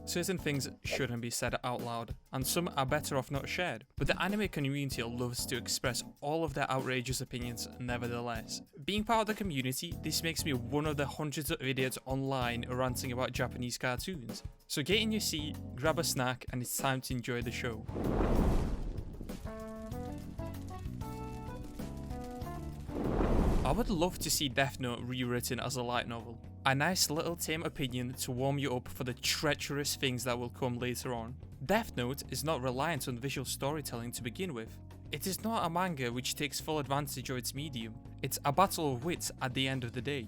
Certain things shouldn't be said out loud, and some are better off not shared, but the anime community loves to express all of their outrageous opinions nevertheless. Being part of the community, this makes me one of the hundreds of idiots online ranting about Japanese cartoons. So get in your seat, grab a snack, and it's time to enjoy the show. I would love to see Death Note rewritten as a light novel. A nice little tame opinion to warm you up for the treacherous things that will come later on. Death Note is not reliant on visual storytelling to begin with. It is not a manga which takes full advantage of its medium. It's a battle of wits at the end of the day.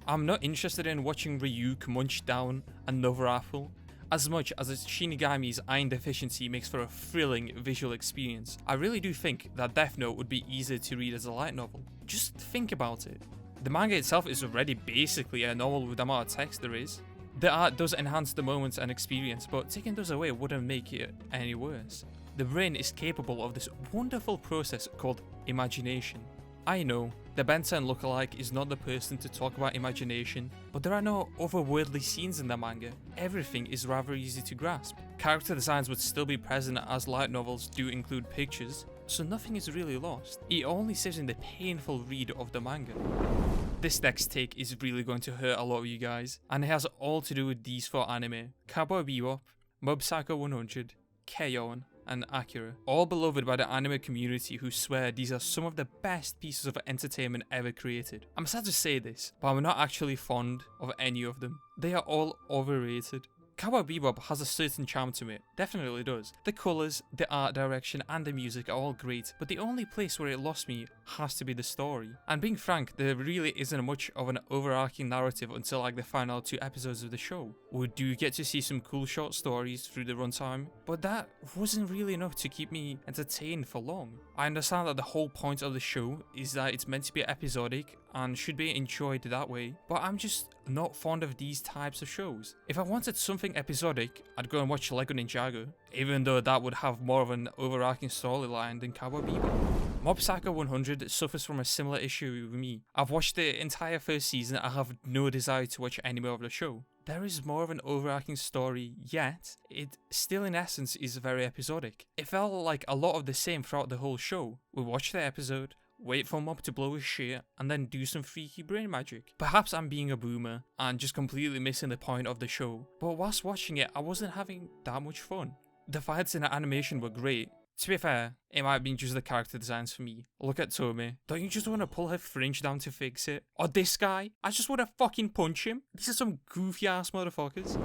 I'm not interested in watching Ryuk munch down another apple, as much as Shinigami's iron deficiency makes for a thrilling visual experience. I really do think that Death Note would be easier to read as a light novel. Just think about it. The manga itself is already basically a novel with the amount of text there is. The art does enhance the moments and experience, but taking those away wouldn't make it any worse. The brain is capable of this wonderful process called imagination. I know, the Ben 10 lookalike is not the person to talk about imagination, but there are no otherworldly scenes in the manga. Everything is rather easy to grasp. Character designs would still be present as light novels do include pictures, so nothing is really lost. It only saves in the painful read of the manga. This next take is really going to hurt a lot of you guys, and it has all to do with these 4 anime: Cowboy Bebop, Mob Psycho 100, Chaon, and Akira, all beloved by the anime community who swear these are some of the best pieces of entertainment ever created. I'm sad to say this, but I'm not actually fond of any of them. They are all overrated. Cowboy Bebop has a certain charm to it, definitely does. The colours, the art direction and the music are all great, but the only place where it lost me has to be the story. And being frank, there really isn't much of an overarching narrative until like the final 2 episodes of the show. We do get to see some cool short stories through the runtime, but that wasn't really enough to keep me entertained for long. I understand that the whole point of the show is that it's meant to be episodic and should be enjoyed that way, but I'm just not fond of these types of shows. If I wanted something episodic, I'd go and watch Lego Ninjago, even though that would have more of an overarching storyline than Cowboy Bebop. Mob Psycho 100 suffers from a similar issue with me. I've watched the entire first season, I have no desire to watch any more of the show. There is more of an overarching story, yet it still in essence is very episodic. It felt like a lot of the same throughout the whole show. We watch the episode, wait for Mob to blow his shit, and then do some freaky brain magic. Perhaps I'm being a boomer and just completely missing the point of the show, but whilst watching it, I wasn't having that much fun. The fights and the animation were great. To be fair, it might be just the character designs for me. Look at Tomei. Don't you just want to pull her fringe down to fix it? Or this guy? I just want to fucking punch him. These are some goofy ass motherfuckers.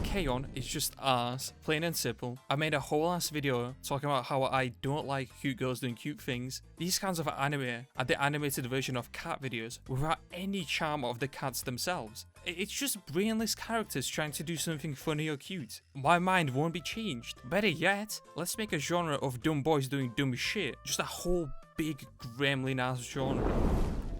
Chaon is just arse, plain and simple. I made a whole ass video talking about how I don't like cute girls doing cute things. These kinds of anime are the animated version of cat videos without any charm of the cats themselves. It's just brainless characters trying to do something funny or cute. My mind won't be changed. Better yet, let's make a genre of dumb boys doing dumb shit. Just a whole big gremlin ass genre.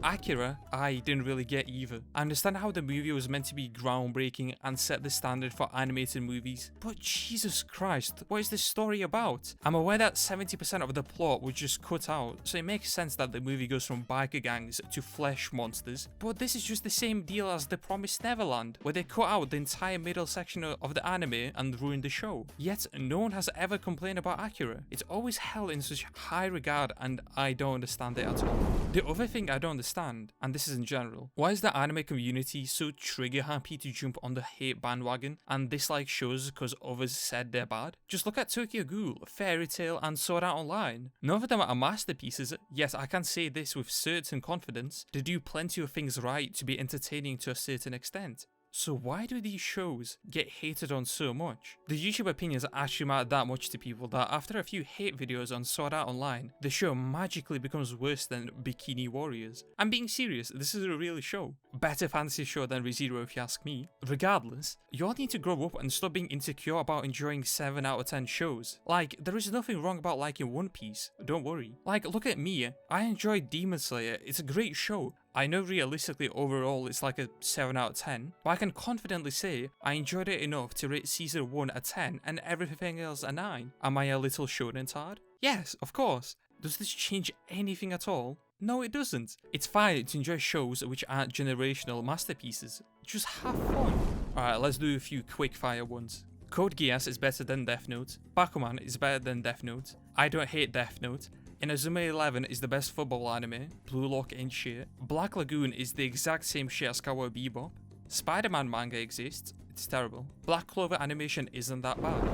Akira, I didn't really get either. I understand how the movie was meant to be groundbreaking and set the standard for animated movies, but Jesus Christ, what is this story about? I'm aware that 70% of the plot was just cut out, so it makes sense that the movie goes from biker gangs to flesh monsters, but this is just the same deal as The Promised Neverland, where they cut out the entire middle section of the anime and ruined the show. Yet, no one has ever complained about Akira. It's always held in such high regard and I don't understand it at all. The other thing I don't understand, and this is in general, why is the anime community so trigger happy to jump on the hate bandwagon and dislike shows because others said they're bad? Just look at Tokyo Ghoul, Fairy Tail and Sword Art Online. None of them are masterpieces, yet I can say this with certain confidence, they do plenty of things right to be entertaining to a certain extent. So why do these shows get hated on so much? The YouTube opinions actually matter that much to people that after a few hate videos on Sword Art Online, the show magically becomes worse than Bikini Warriors. I'm being serious, this is a real show. Better fantasy show than ReZero if you ask me. Regardless, you all need to grow up and stop being insecure about enjoying 7 out of 10 shows. Like, there is nothing wrong about liking One Piece, don't worry. Like, look at me, I enjoy Demon Slayer, it's a great show. I know realistically overall it's like a 7 out of 10, but I can confidently say I enjoyed it enough to rate season 1 a 10 and everything else a 9. Am I a little shonen tard? Yes, of course. Does this change anything at all? No, it doesn't. It's fine to enjoy shows which aren't generational masterpieces. Just have fun. Alright, let's do a few quick fire ones. Code Geass is better than Death Note. Bakuman is better than Death Note. I don't hate Death Note. Inazuma 11 is the best football anime. Blue Lock ain't shit. Black Lagoon is the exact same shit as Cowboy Bebop. Spider-Man manga exists. It's terrible. Black Clover animation isn't that bad.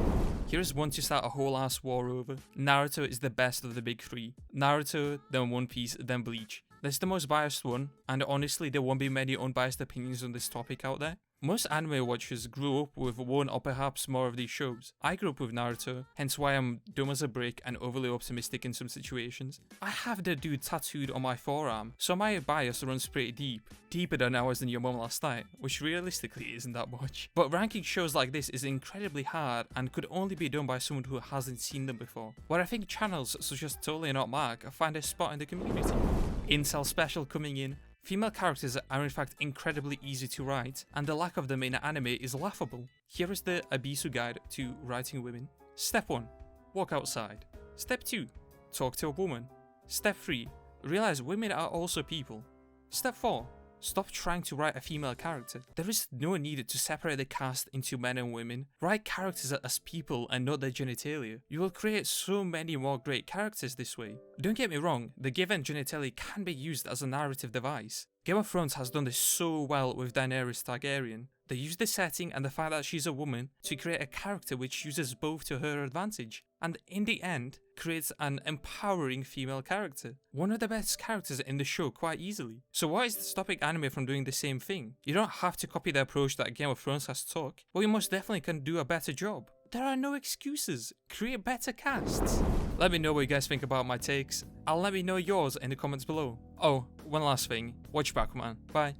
Here's one to start a whole ass war over. Naruto is the best of the big three. Naruto, then One Piece, then Bleach. That's the most biased one, and honestly there won't be many unbiased opinions on this topic out there. Most anime watchers grew up with one or perhaps more of these shows. I grew up with Naruto, hence why I'm dumb as a brick and overly optimistic in some situations. I have the dude tattooed on my forearm, so my bias runs pretty deep. Deeper than I was in your mum last night, which realistically isn't that much. But ranking shows like this is incredibly hard and could only be done by someone who hasn't seen them before. Where I think channels such as Totally Not Mark find a spot in the community. Incel special coming in. Female characters are in fact incredibly easy to write, and the lack of them in anime is laughable. Here is the Abisu guide to writing women. Step 1. Walk outside. Step 2. Talk to a woman. Step 3. Realize women are also people. Step 4. Stop trying to write a female character. There is no need to separate the cast into men and women. Write characters as people and not their genitalia. You will create so many more great characters this way. Don't get me wrong, the given genitalia can be used as a narrative device. Game of Thrones has done this so well with Daenerys Targaryen. They use the setting and the fact that she's a woman to create a character which uses both to her advantage, and in the end, creates an empowering female character. One of the best characters in the show quite easily. So what is stopping anime from doing the same thing? You don't have to copy the approach that Game of Thrones has took, but you most definitely can do a better job. There are no excuses. Create better casts. Let me know what you guys think about my takes. I'll let me know yours in the comments below. Oh, one last thing. Watch Bakuman. Bye.